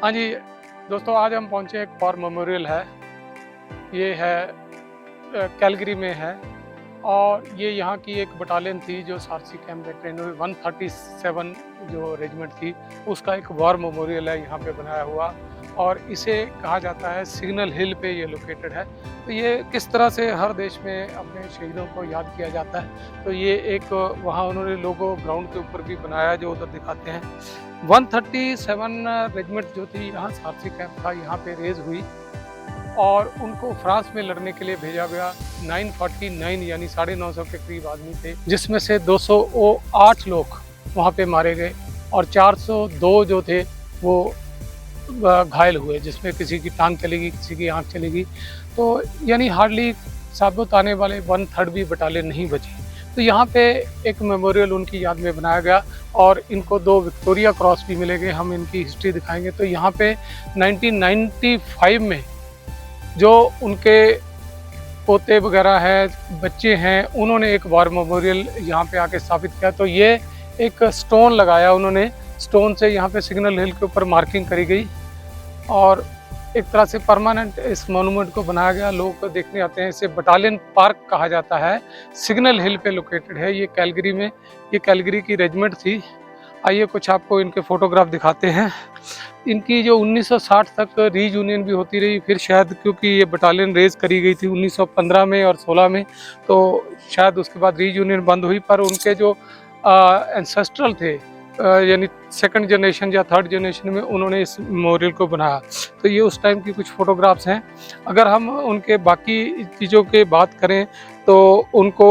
हाँ जी, दोस्तों आज हम पहुँचे एक वॉर मेमोरियल है। ये है कैलगरी में है और ये यहाँ की एक बटालियन थी जो सारसी कैंप में ट्रेन हुई। 137 जो रेजिमेंट थी उसका एक वॉर मेमोरियल है यहाँ पे बनाया हुआ और इसे कहा जाता है सिग्नल हिल पे ये लोकेटेड है। तो ये किस तरह से हर देश में अपने शहीदों को याद किया जाता है, तो ये एक वहाँ उन्होंने लोगो ग्राउंड के ऊपर भी बनाया जो उधर दिखाते हैं। 137 रेजिमेंट जो थी यहाँ सारसी कैंप था, यहाँ पे रेज हुई और उनको फ्रांस में लड़ने के लिए भेजा गया। 949 यानी 950 के करीब आदमी थे, जिसमें से 208 लोग वहाँ पे मारे गए और 402 जो थे वो घायल हुए, जिसमें किसी की टांग चली गई, किसी की आँख चली गई। तो यानी हार्डली साबुत आने वाले 1/3 भी बटालियन नहीं बची। तो यहाँ पे एक मेमोरियल उनकी याद में बनाया गया और इनको 2 विक्टोरिया क्रॉस भी मिले गए। हम इनकी हिस्ट्री दिखाएंगे। तो यहाँ पे 1995 में जो उनके पोते वगैरह हैं, बच्चे हैं, उन्होंने एक वॉर मेमोरियल यहाँ पे आके स्थापित किया। तो ये एक स्टोन लगाया उन्होंने, स्टोन से यहाँ पे सिग्नल हिल के ऊपर मार्किंग करी गई और एक तरह से परमानेंट इस मोनूमेंट को बनाया गया। लोग देखने आते हैं। इसे बटालियन पार्क कहा जाता है, सिग्नल हिल पे लोकेटेड है ये कैलगरी में। ये कैलगरी की रेजिमेंट थी। आइए कुछ आपको इनके फोटोग्राफ दिखाते हैं। इनकी जो 1960 तक रीयूनियन भी होती रही, फिर शायद क्योंकि ये बटालियन रेज करी गई थी 1915 में और 16 में, तो शायद उसके बाद रीयूनियन बंद हुई। पर उनके जो एंसेस्ट्रल थे यानी सेकंड जनरेशन या थर्ड जनरेशन में उन्होंने इस मेमोरियल को बनाया। तो ये उस टाइम की कुछ फोटोग्राफ्स हैं। अगर हम उनके बाकी चीज़ों की बात करें तो उनको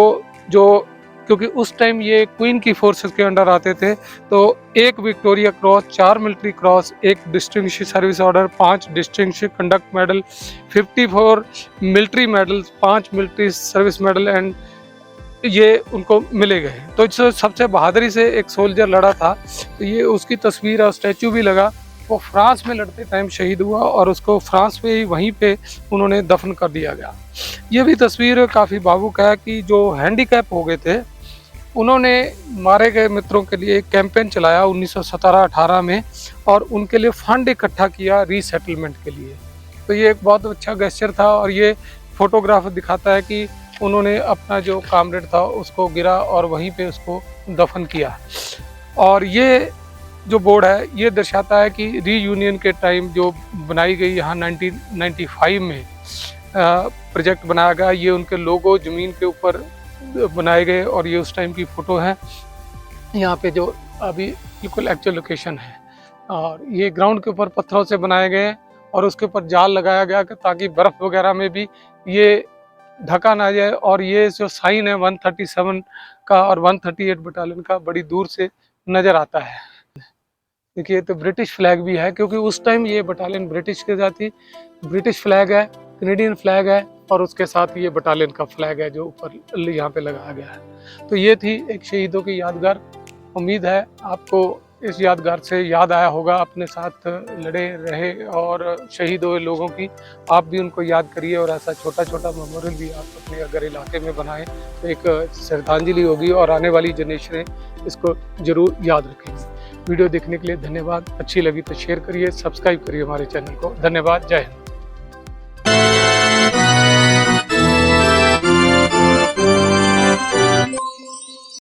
जो, क्योंकि उस टाइम ये क्वीन की फोर्सेस के अंडर आते थे, तो 1 Victoria cross, 4 military cross, 1 distinguished service order, 5 distinguished conduct medal, 54 military medals, 5 military service medal and ये उनको मिले गए। तो जो सबसे बहादुरी से एक सोल्जर लड़ा था, तो ये उसकी तस्वीर और स्टैचू भी लगा। वो फ्रांस में लड़ते टाइम शहीद हुआ और उसको फ्रांस में ही वहीं पे उन्होंने दफन कर दिया गया। ये भी तस्वीर काफ़ी भावुक है कि जो हैंडीकैप हो गए थे, उन्होंने मारे गए मित्रों के लिए एक कैंपेन चलाया 1917-18 में और उनके लिए फंड इकट्ठा किया रीसेटलमेंट के लिए। तो ये एक बहुत अच्छा गेस्चर था और ये फोटोग्राफ दिखाता है कि उन्होंने अपना जो कामरेड था उसको गिरा और वहीं पे उसको दफन किया। और ये जो बोर्ड है ये दर्शाता है कि रीयूनियन के टाइम जो बनाई गई यहाँ 1995 में प्रोजेक्ट बनाया गया। ये उनके लोगो ज़मीन के ऊपर बनाए गए और ये उस टाइम की फ़ोटो है। यहाँ पे जो अभी बिल्कुल एक्चुअल लोकेशन है और ये ग्राउंड के ऊपर पत्थरों से बनाए गए और उसके ऊपर जाल लगाया गया ताकि बर्फ़ वगैरह में भी ये ढका ना जाए। और ये जो साइन है 137 का और 138 बटालियन का बड़ी दूर से नज़र आता है। देखिए तो ब्रिटिश फ्लैग भी है, क्योंकि उस टाइम ये बटालियन ब्रिटिश के साथ थी। ब्रिटिश फ्लैग है, कैनेडियन फ्लैग है और उसके साथ ये बटालियन का फ्लैग है जो ऊपर यहाँ पे लगाया गया है। तो ये थी एक शहीदों की यादगार। उम्मीद है आपको इस यादगार से याद आया होगा, अपने साथ लड़े रहे और शहीद हुए लोगों की। आप भी उनको याद करिए और ऐसा छोटा छोटा मेमोरियल भी आप अपने अगर इलाके में बनाएं तो एक श्रद्धांजलि होगी और आने वाली जनरेशनें इसको ज़रूर याद रखेंगी। वीडियो देखने के लिए धन्यवाद। अच्छी लगी तो शेयर करिए, सब्सक्राइब करिए हमारे चैनल को। धन्यवाद। जय हिंद।